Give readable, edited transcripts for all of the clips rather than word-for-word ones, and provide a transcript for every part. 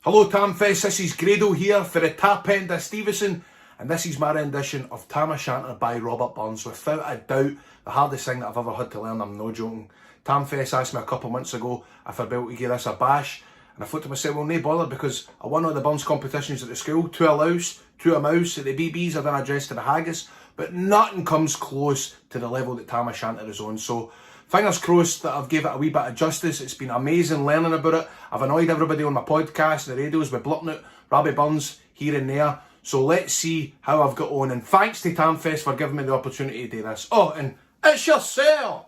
Hello Tamfest, this is GRADO here for the tap end of Stevenson, and this is my rendition of TAM SHANTER by Robert Burns. Without a doubt, the hardest thing that I've ever had to learn, I'm no joking. Tamfest asked me a couple of months ago if I'd be able to give this a bash, and I thought to myself, well, no bother, because I won all the Burns competitions at the school, 2 a louse, 2 a mouse, at the BBs I've done a dress to the haggis, but nothing comes close to the level that TAM SHANTER is on. So fingers crossed that I've gave it a wee bit of justice. It's been amazing learning about it. I've annoyed everybody on my podcast, the radios, with blurting out Robbie Burns here and there. So let's see how I've got on. And thanks to Tamfest for giving me the opportunity to do this. Oh, and it's yourself!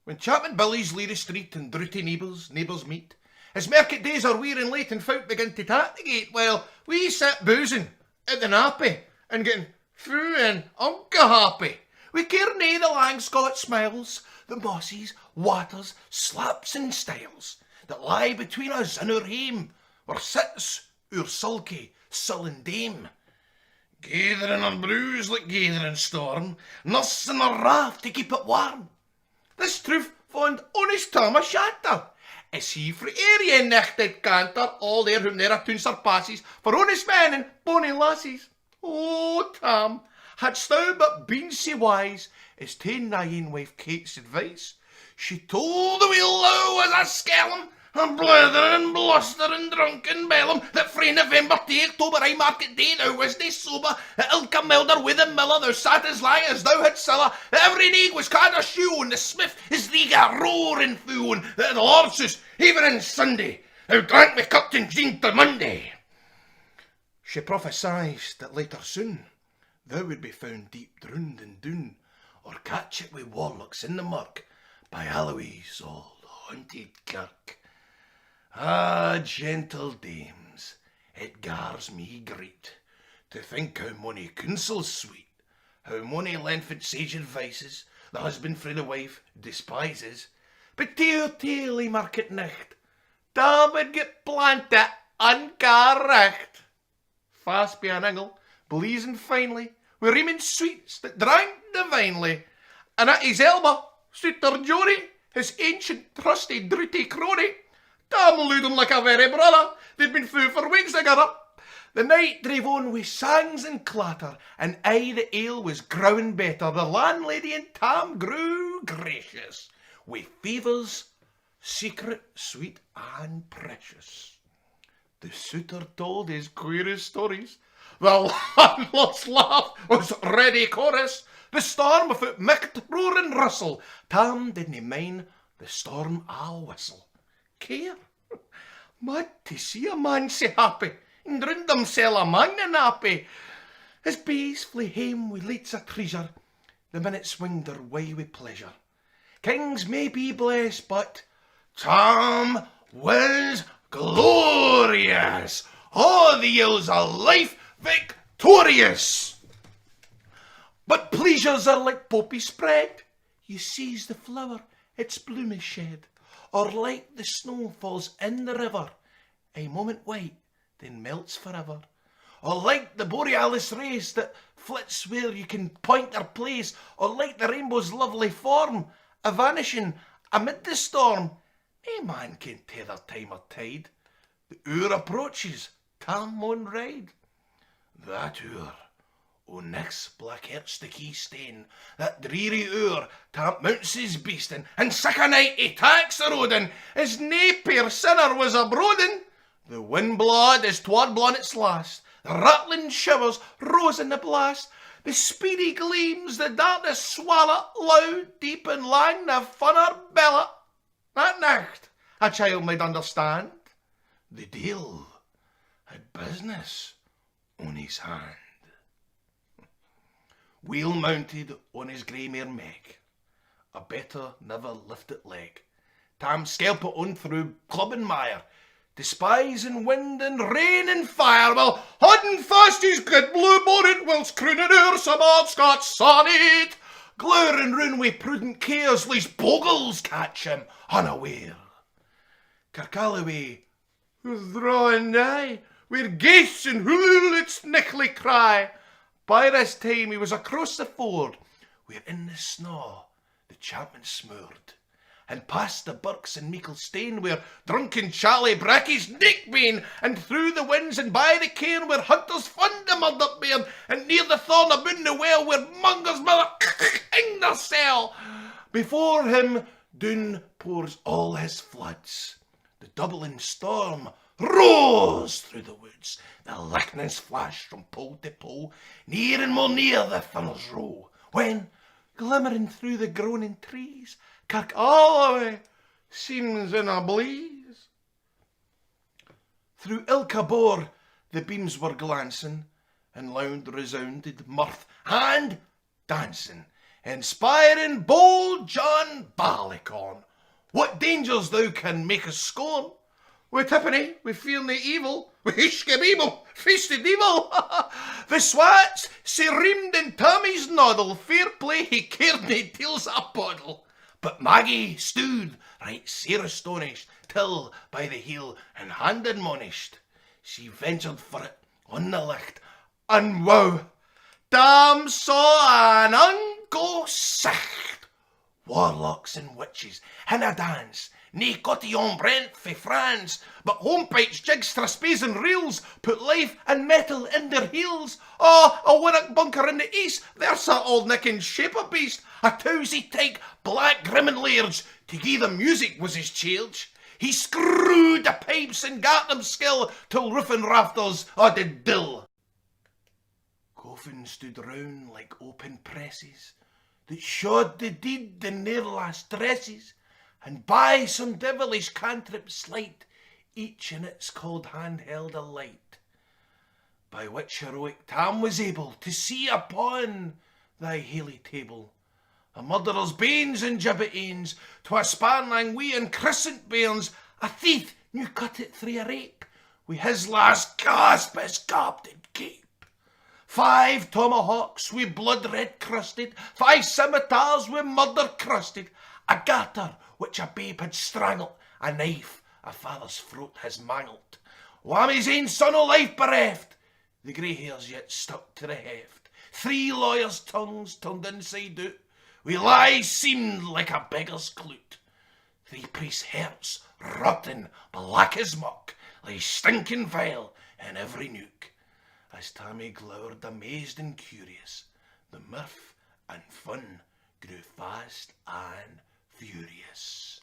When Chapman Billy's leer the street and drooty neighbours meet, as market days are wearing late and folk begin to tat the gate, well, we sit boozing at the nappy and getting through and unca happy. We care nae the lang Scot smiles, the mossies, waters, slaps and styles that lie between us and our hame, where sits our sulky, sullen dame. Gathering our brews like gathering storm, nursing our wrath to keep it warm. This truth fond honest Tam SHANTER, is he for area nechted canter, all there whom there a tune surpasses, for honest men and bonny lassies. Oh, Tam, hadst thou but been sae wise as ta'en thy ain wife Kate's advice, she told the wee low as a skellum, and blethering and blustering drunken bellum, that frae November to October I market day thou was nae sober, at ilka milder with the miller thou sat as lang as thou had siller, that every naig was ca'd a shoe, and the smith his league a roaring fool, and that the Lord's house, even on Sunday, thou drank me Captain Jean till Monday. She prophesied that later soon thou would be found deep drowned in doon, or catch it wi' warlocks in the murk, by Alloway's old haunted kirk. Ah, gentle dames, it gars me greet to think how mony counsels sweet, how mony lengthened sage advices the husband frae the wife despises. But tear I mark it nicht, Tam would get planted uncorrect. Fast be an angle, blazing finely, with reaming sweets that drank divinely, and at his elbow stood Sir Jory, his ancient trusty drooty crony. Tam looed him like a very brother, they'd been fou for weeks together. The night drave on with sangs and clatter, and aye the ale was growing better. The landlady and Tam grew gracious, with favours secret, sweet and precious. The suitor told his queerest stories, the landlord's laugh was ready chorus. The storm without micked roar and rustle, Tam didn't mind the storm I'll whistle. Care? Mad to see a man sae happy, and drowned himsel amang the nappy. His bays flew hame with lots of treasure, the minutes winged their way with pleasure. Kings may be blessed, but Tam was glorious, all the years of life victorious. But pleasures are like poppy spread, you seize the flower, its bloom is shed, or like the snow falls in the river, a moment white, then melts forever. Or like the borealis race that flits where you can point their place, or like the rainbow's lovely form, a vanishing amid the storm. No man can tether time or tide. The hour approaches, Tam maun ride. That hour, o next black heart's the key stain, that dreary hour, Tam mounts his beast, and sick a night he tacks the roadin', his napier sinner was abroadin'. The wind blawed as twad blown its last, the rattling shivers rose in the blast, the speedy gleams, the darkness swallow, loud, deep and lang, the funner bella. That night, a child might understand, the deil had business on his hand. Wheel mounted on his grey mare Meg, a better never lifted leg, Tam skelpit on through club and mire, despising wind and rain and fire, while holding fast his good blue bonnet, whilst crooning o'er some old Scots sonnet, glowering round with prudent cares, lest bogles catch him unaware. Kirk was drawing nigh, where ghasts and hulu its nickly cry. By this time he was across the ford, where in the snow the chapman smoored, and past the birks and meikle stane, where drunken Charlie Bracky's neckbane, and through the winds and by the cairn, where hunters fund the murdered bairn, and near the thorn aboon the well, where Munger's mother in the cell. Before him doon pours all his floods. The doubling storm roars through the woods. The lightnings flash from pole to pole, near and more near the funnels roll, when, glimmering through the groaning trees, Kirk Alloway seems in a blaze. Through ilka bore the beams were glancing, and loud resounded mirth and dancing, inspiring bold John Barleycorn. What dangers thou can make us scorn? With Tiffany, we fear nae evil, we Ishkabibble, feasted evil. The swats sae reamed in Tommy's noddle, fair play he cared nae tales a poddle. But Maggie stood right sair astonished, till by the heel and hand admonished, she ventured for it on the licht, and wow, Tam saw an unco sicht. Warlocks and witches in a dance, nae cotillon brent fae France, but homepipes, jigs, traspes and reels put life and metal in their heels. Oh, a winnock bunker in the east, there sat old Nick in shape of beast, a towsy tyke, black grim and lairds, to gie the music was his charge. He screwed the pipes and gat them skill, till roof and rafters a did dill. Coffins stood round like open presses, that showed the deed in their last dresses, and by some devilish cantrip slight, each in its cold hand held a light, by which heroic Tam was able to see upon thy haly table a murderer's banes and gibbet ains, twa sparnang wee and crescent bairns, a thief new cut it through a rape, wi' his last gasp his garbed cape. 5 tomahawks wi' blood red crusted, 5 scimitars wi' murder crusted, a garter which a babe had strangled, a knife a father's throat has mangled. Wammy's ain son o' life bereft, the grey hairs yet stuck to the heft. 3 lawyers' tongues turned inside out, wi' lies seemed like a beggar's clout. 3 priests' hearts, rotten, black as muck, lay stinking vile in every nook. As Tammy glowered amazed and curious, the mirth and fun grew fast and furious.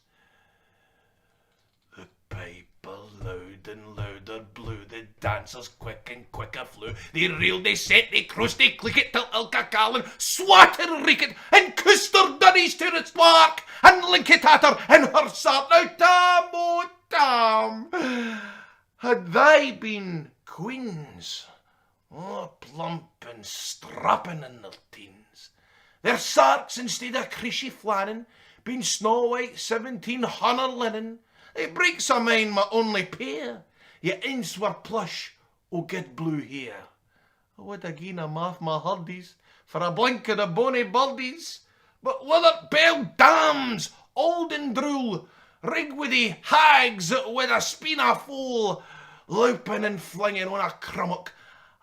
The piper loud and louder blew, the dancers quick and quicker flew. They reeled, they set, they crossed, they clicked till ilka Callan swatted, reeked, and kissed her dunnies to its bark, and linked at her in her sart. Now Tam, oh Tam, had they been queens, oh, plump and strapping in their teens, their sarks instead of creasy flannin, been snow white 1700 linen, it breaks a mind my only pair, yet ins were plush o' good blue hair. I would ha' gi'en them off my hurdies for a blink of the bonny birdies, but withered belled dams, old and drool, rigged with the hags with a speen a foal, louping and flinging on a crummock.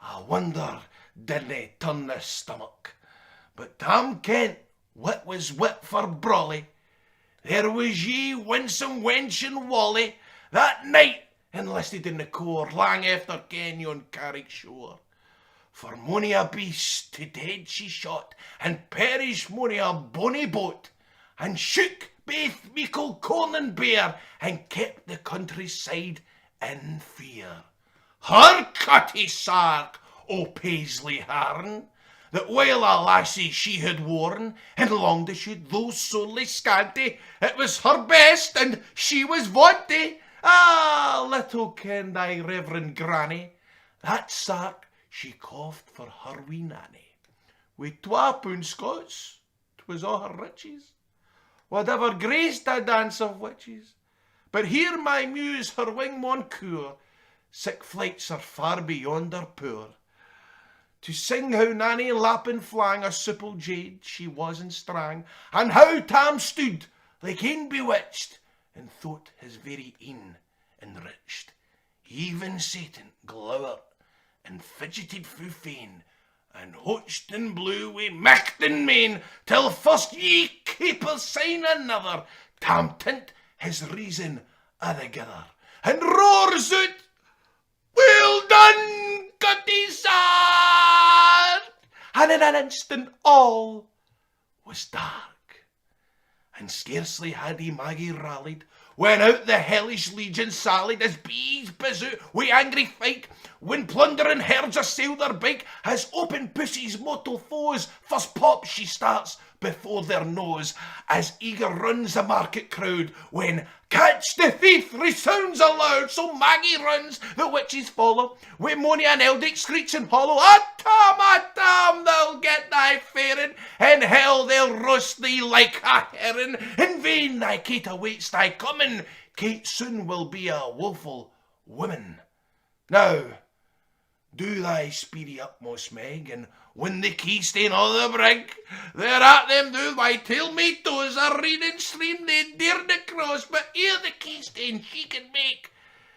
I wonder didna turn the stomach. But Tam kent what was wit for brawly. There was ye winsome wench and Wally that night enlisted in the corps lang after ken on Carrick shore. For mony a beast to dead she shot, and perished mony a bonny boat, and shook baith meikle corn and bear, and kept the countryside in fear. Her cutty sark, o Paisley Harn, that while a lassie she had worn, and long to shoot though sorely scanty, it was her best, and she was vaunty. Ah, little ken thy reverend granny, that sark she coughed for her wee Nannie. With 12 pound Scots, 'twas all her riches, whatever graced a dance of witches. But here my muse her wing maun cure, sick flights are far beyond her poor. To sing how Nannie lap and flang a supple jade she was and strang, and how Tam stood like ane bewitched, and thought his very een enriched. Even Satan glowered and fidgeted fu fain, and hoached and blew wi' micht and main, till first ye keepers sign another, Tam tint his reason altogether, and roars out, "Well done, Cutty Sir!" And in an instant all was dark, and scarcely had he Maggie rallied, when out the hellish legion sallied, as bees buzz out wi' angry fight, when plundering herds assail their bike, as open pussy's mortal foes, first pop she starts before their nose, as eager runs the market crowd, when "Catch the thief" resounds aloud, so Maggie runs, the witches follow, wi' mony an eldritch screeching hollow, "Ah, Tam, thou'll get thy faring, in hell they'll roast thee like a herring, in vain thy Kate awaits thy coming, Kate soon will be a woeful woman. Now, do thy speedy utmost, Meg, and when the key stain o' the brig, they're at them do my tail me toes, a reading stream they daren't cross, but ere the key stain she can make,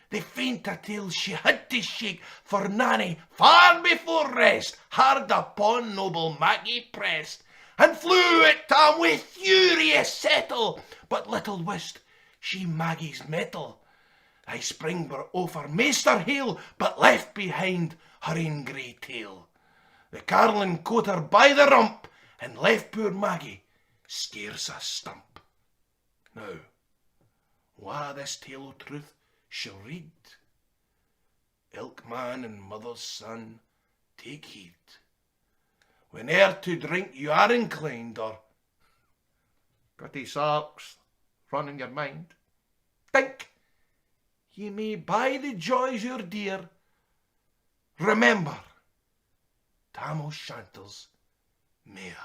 the fainter tail she had to shake, for Nannie, far before rest, hard upon noble Maggie pressed, and flew at Tam with furious settle, but little wist she Maggie's mettle. Thy spring were over master hail, but left behind her ain grey tail. The carlin caught her by the rump, and left poor Maggie scarce a stump. Now, wha this tale o' truth shall read, ilk man and mother's son, take heed. Whene'er to drink you are inclined, or pretty sarks run in your mind, think ye may buy the joys you're dear. Remember, Tam O'Shanter's mare.